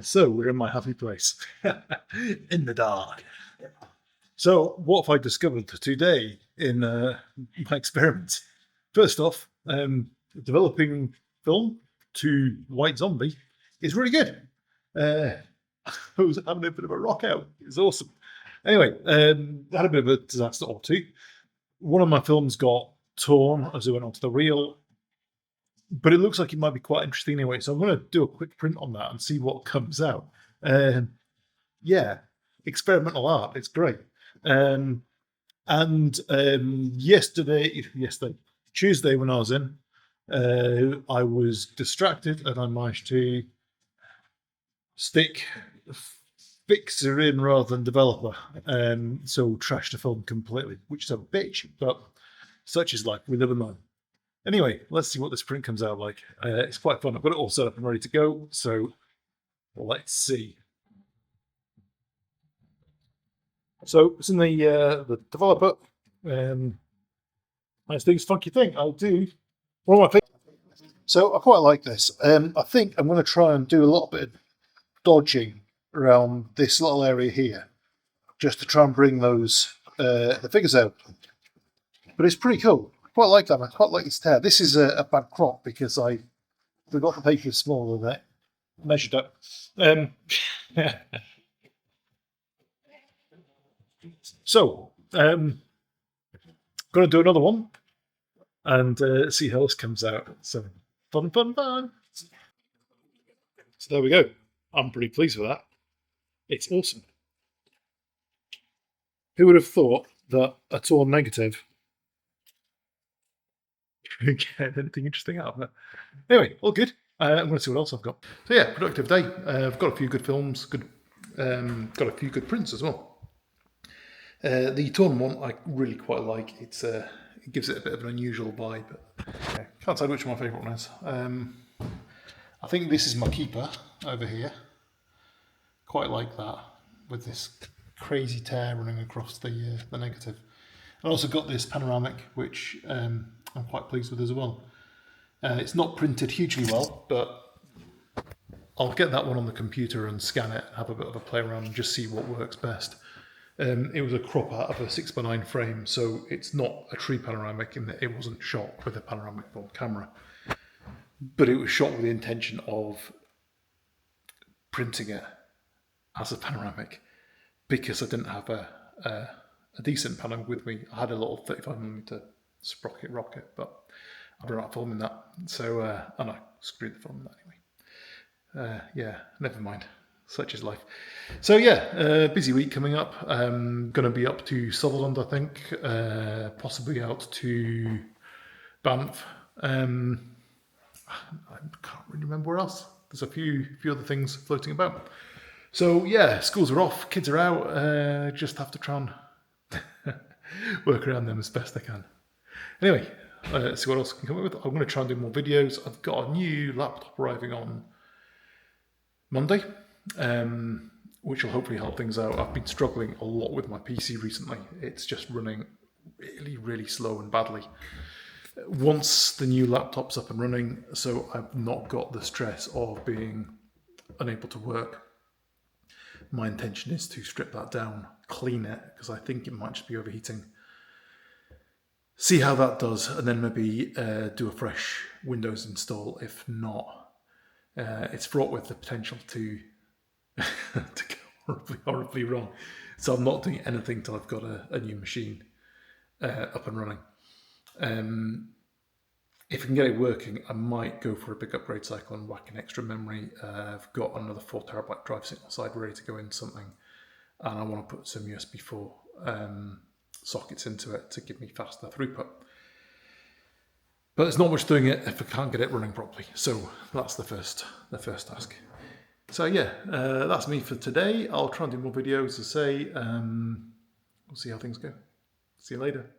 So we're in my happy place, in the dark. So what have I discovered today in my experiments? First off, developing film to White Zombie is really good. I was having a bit of a rock out. It's awesome. Anyway, I had a bit of a disaster or two. One of my films got torn as it went onto the reel, but it looks like it might be quite interesting anyway. So I'm going to do a quick print on that and see what comes out. Yeah, experimental art. It's great. Tuesday, when I was in, I was distracted and I managed to stick fixer in rather than developer, so trashed the film completely, which is a bitch, but such is life. We live and learn. Anyway, let's see what this print comes out like. It's quite fun. I've got it all set up and ready to go, so let's see. So it's in the developer. Nice thing's funky thing. I'll do one of my things. So I quite like this. I think I'm going to try and do a little bit of dodging around this little area here, just to try and bring those the figures out. But it's pretty cool. I quite like that. I quite like this tear. This is a bad crop because I forgot the paper is smaller than that. Measured up. So, going to do another one and see how this comes out. So, fun. So there we go. I'm pretty pleased with that. It's awesome. Who would have thought that a torn negative could get anything interesting out of it? Anyway, all good. I'm going to see what else I've got. So yeah, productive day. I've got a few good films, got a few good prints as well. The torn one I really quite like. It gives it a bit of an unusual vibe. Can't say which one my favourite one is. I think this is my keeper over here. Quite like that, with this crazy tear running across the negative. I also got this panoramic, which I'm quite pleased with as well. It's not printed hugely well, but I'll get that one on the computer and scan it, have a bit of a play around and just see what works best. It was a crop out of a 6x9 frame, so it's not a true panoramic in that it wasn't shot with a panoramic film camera, but it was shot with the intention of printing it as a panoramic because I didn't have a decent panoramic with me. I had a little 35mm sprocket rocket, but I don't know how filming that, so and I screwed the film anyway. Yeah, never mind. Such is life. So yeah, busy week coming up. Going to be up to Sutherland, I think, possibly out to Banff. I can't really remember where else. There's a few other things floating about. So yeah, schools are off, kids are out. Just have to try and work around them as best I can. Anyway, let's see what else I can come up with. I'm going to try and do more videos. I've got a new laptop arriving on Monday, which will hopefully help things out. I've been struggling a lot with my PC recently. It's just running really slow and badly. Once the new laptop's up and running, so I've not got the stress of being unable to work. My intention is to strip that down, clean it, because I think it might just be overheating. See how that does, and then maybe do a fresh Windows install. If not, it's fraught with the potential to go horribly wrong. So I'm not doing anything till I've got a new machine up and running. If I can get it working, I might go for a big upgrade cycle and whack an extra memory. I've got another 4TB drive sitting outside ready to go in something, and I want to put some USB 4 sockets into it to give me faster throughput. But there's not much doing it if I can't get it running properly. So that's the first task. So yeah, that's me for today. I'll try and do more videos, as I say. We'll see how things go. See you later.